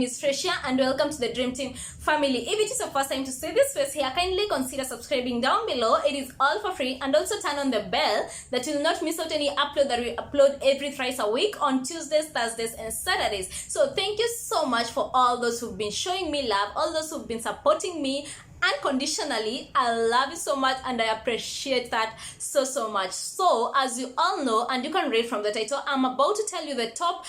is Frecia and welcome to the Dream Team family. If it is your first time to see this face here, kindly consider subscribing down below. It is all for free, and also turn on the bell that you will not miss out any upload that we upload every thrice a week on Tuesdays, Thursdays and Saturdays. So thank you so much for all those who've been showing me love, all those who've been supporting me unconditionally. I love you so much and I appreciate that so much. So as you all know, and you can read from the title, I'm about to tell you the top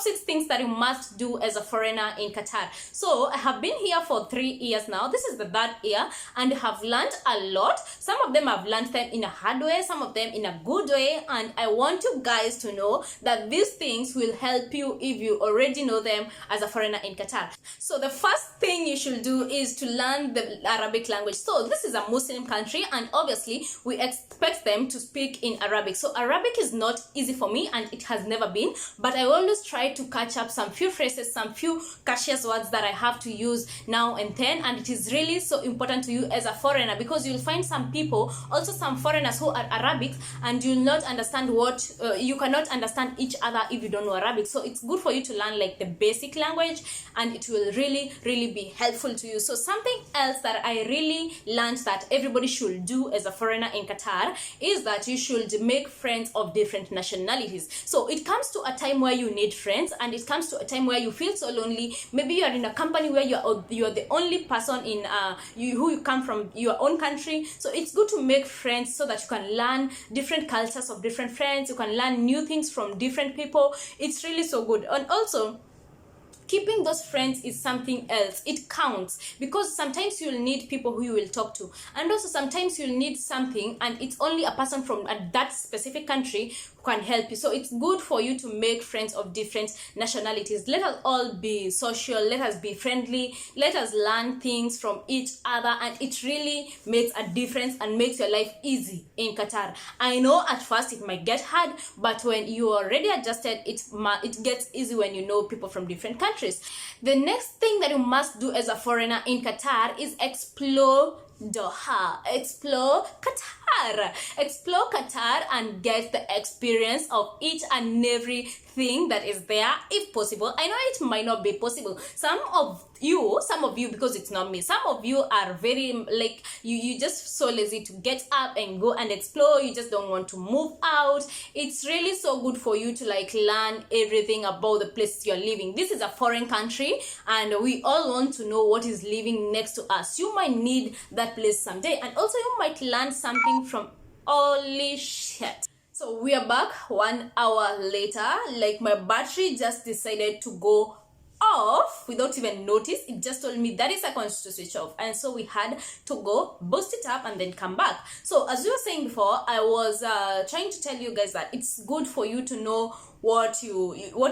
6 things that you must do as a foreigner in Qatar. So I have been here for 3 years now. This is the 3rd year and have learned a lot. Some of them I've learned them in a hard way, some of them in a good way, and I want you guys to know that these things will help you if you already know them as a foreigner in Qatar. So the first thing you should do is to learn the Arabic language. So this is a Muslim country and obviously we expect them to speak in Arabic. So Arabic is not easy for me and it has never been, but I always try to catch up some few phrases, some few cautious words that I have to use now and then, and it is really so important to you as a foreigner because you'll find some people, also some foreigners who are Arabic, and you'll not understand what you cannot understand each other if you don't know Arabic. So it's good for you to learn like the basic language and it will really be helpful to you. So something else that I really learned that everybody should do as a foreigner in Qatar is that you should make friends of different nationalities. So it comes to a time where you need friends, and it comes to a time where you feel so lonely. Maybe you are in a company where you are the only person in who you come from your own country. So it's good to make friends so that you can learn different cultures of different friends, you can learn new things from different people. It's really so good. And also keeping those friends is something else. It counts because sometimes you'll need people who you will talk to, and also sometimes you'll need something and it's only a person from that specific country who can help you. So it's good for you to make friends of different nationalities. Let us all be social, let us be friendly, let us learn things from each other, and it really makes a difference and makes your life easy in Qatar. I know at first it might get hard, but when you are already adjusted, it gets easy when you know people from different countries. The next thing that you must do as a foreigner in Qatar is explore Doha, explore Qatar and get the experience of each and everything that is there if possible. I know it might not be possible. Some of you, because it's not me, some of you are very like you just so lazy to get up and go and explore. You just don't want to move out. It's really so good for you to like learn everything about the place you're living. This is a foreign country and we all want to know what is living next to us. You might need that place someday, and also you might learn something from holy shit. So we are back 1 hour later. Like my battery just decided to go off without even notice. It just told me 30 seconds to switch off, and so we had to go boost it up and then come back. So as we were saying before, I was trying to tell you guys that it's good for you to know what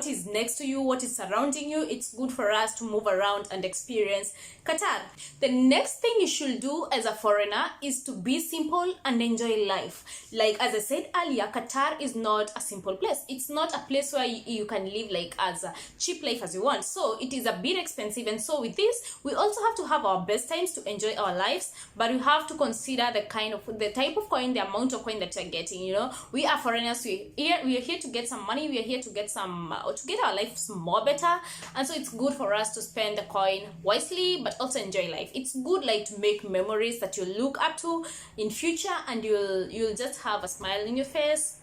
is next to you, what is surrounding you. It's good for us to move around and experience Qatar. The next thing you should do as a foreigner is to be simple and enjoy life. Like as I said earlier, Qatar is not a simple place. It's not a place where you can live like as a cheap life as you want. So it is a bit expensive, and so with this we also have to have our best times to enjoy our lives, but you have to consider the type of coin, the amount of coin that you're getting. You know, we are foreigners, we are here to get some money, we are here to get to get our lives more better, and so it's good for us to spend the coin wisely but also enjoy life. It's good like to make memories that you look up to in future, and you'll just have a smile in your face.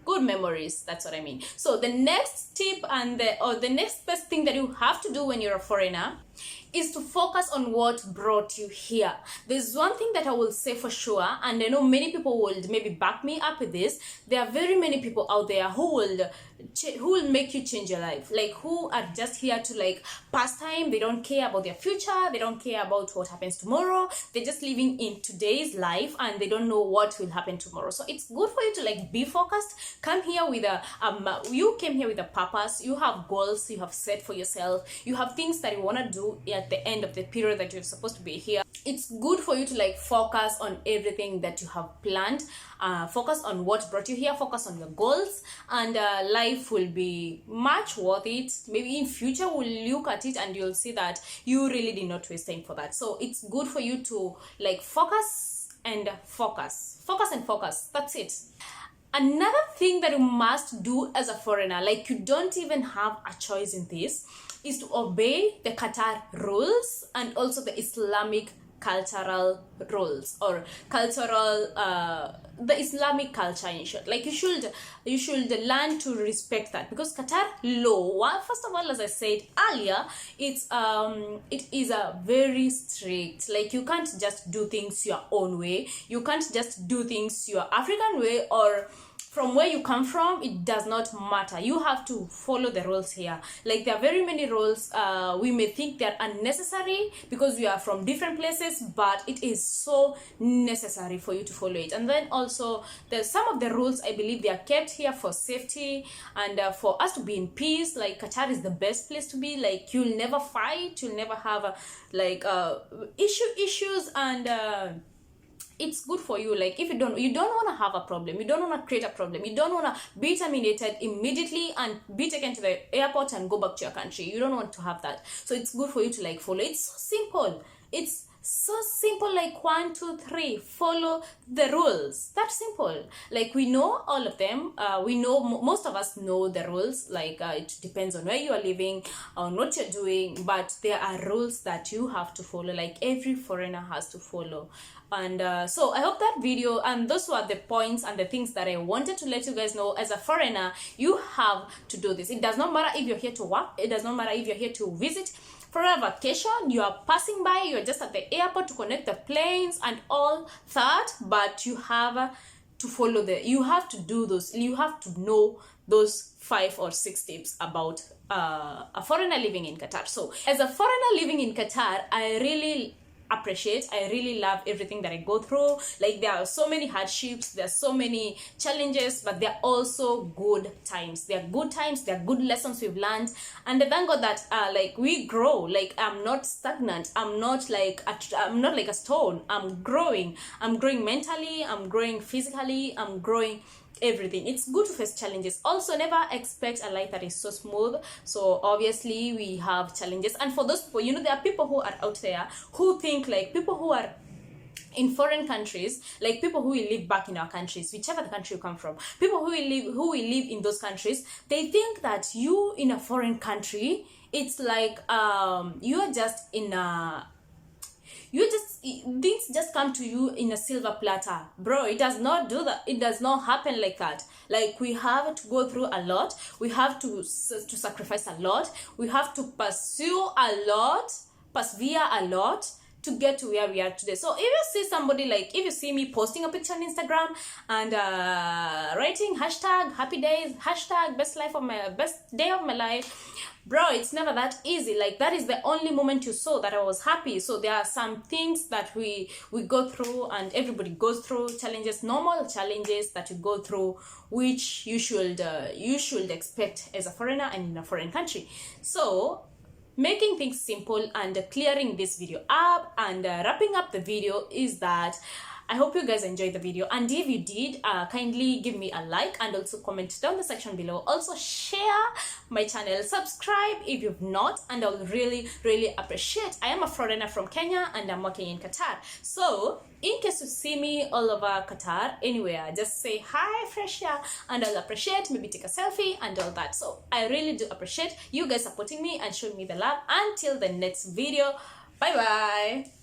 Good memories, that's what I mean. So the next tip and the next best thing that you have to do when you're a foreigner is to focus on what brought you here. There's one thing that I will say for sure, and I know many people will maybe back me up with this. There are very many people out there who will make you change your life, like who are just here to like pass time. They don't care about their future, they don't care about what happens tomorrow. They're just living in today's life and they don't know what will happen tomorrow. So it's good for you to like be focused. Come here with you came here with a purpose. You have goals you have set for yourself. You have things that you want to do at the end of the period that you're supposed to be here. It's good for you to like focus on everything that you have planned. Focus on what brought you here, focus on your goals, and life will be much worth it. Maybe in future we'll look at it and you'll see that you really did not waste time for that. So it's good for you to like focus and focus. That's it. Another thing that you must do as a foreigner, like you don't even have a choice in this, is to obey the Qatar rules and also the Islamic cultural rules, or cultural the Islamic culture in short. Like you should learn to respect that, because Qatar law, well, first of all, as I said earlier, it is a very strict. Like you can't just do things your own way, you can't just do things your African way, or from where you come from. It does not matter, you have to follow the rules here. Like there are very many rules, we may think they're unnecessary because we are from different places, but it is so necessary for you to follow it. And then also there's some of the rules, I believe they are kept here for safety and for us to be in peace. Like Qatar is the best place to be. Like you'll never fight, you'll never have issues, and it's good for you. Like if you don't want to have a problem, you don't want to create a problem, you don't want to be terminated immediately and be taken to the airport and go back to your country, you don't want to have that. So it's good for you to like follow. It's so simple, it's so simple, like 1 2 3, follow the rules. That's simple. Like we know all of them, we know, most of us know the rules. Like it depends on where you are living, on what you're doing, but there are rules that you have to follow, like every foreigner has to follow. And so I hope that video, and those were the points and the things that I wanted to let you guys know. As a foreigner, you have to do this. It does not matter if you're here to work, it does not matter if you're here to visit for a vacation, you are passing by, you're just at the airport to connect the planes and all that, but you have to follow you have to do those, you have to know those 5 or 6 tips about a foreigner living in Qatar. So as a foreigner living in Qatar, I really love everything that I go through. Like there are so many hardships, there are so many challenges, but there are also good times. There are good times, there are good lessons we've learned, and I thank God that like we grow. Like I'm not stagnant, I'm not like a stone. I'm growing mentally, I'm growing physically, I'm growing everything. It's good to face challenges. Also, never expect a life that is so smooth. So obviously we have challenges, and for those people, you know, there are people who are out there who think, like people who are in foreign countries, like people who will live back in our countries, whichever the country you come from, people who will live in those countries, they think that you in a foreign country, it's like you're just in a things just come to you in a silver platter. Bro, it does not do that. It does not happen like that. Like we have to go through a lot, we have to sacrifice a lot, we have to persevere a lot to get to where we are today. So if you see somebody, like if you see me posting a picture on Instagram and writing hashtag happy days, hashtag best day of my life, bro, it's never that easy. Like that is the only moment you saw that I was happy. So there are some things that we go through, and everybody goes through challenges, normal challenges that you go through, which you should expect as a foreigner and in a foreign country. So making things simple and clearing this video up and wrapping up the video is that I hope you guys enjoyed the video, and if you did, kindly give me a like and also comment down the section below. Also share my channel, subscribe if you've not, and I'll really appreciate. I am a foreigner from Kenya and I'm working in Qatar, so in case you see me all over Qatar, anywhere, just say hi, Freshia, and I'll appreciate. Maybe take a selfie and all that. So I really do appreciate you guys supporting me and showing me the love. Until the next video, bye bye.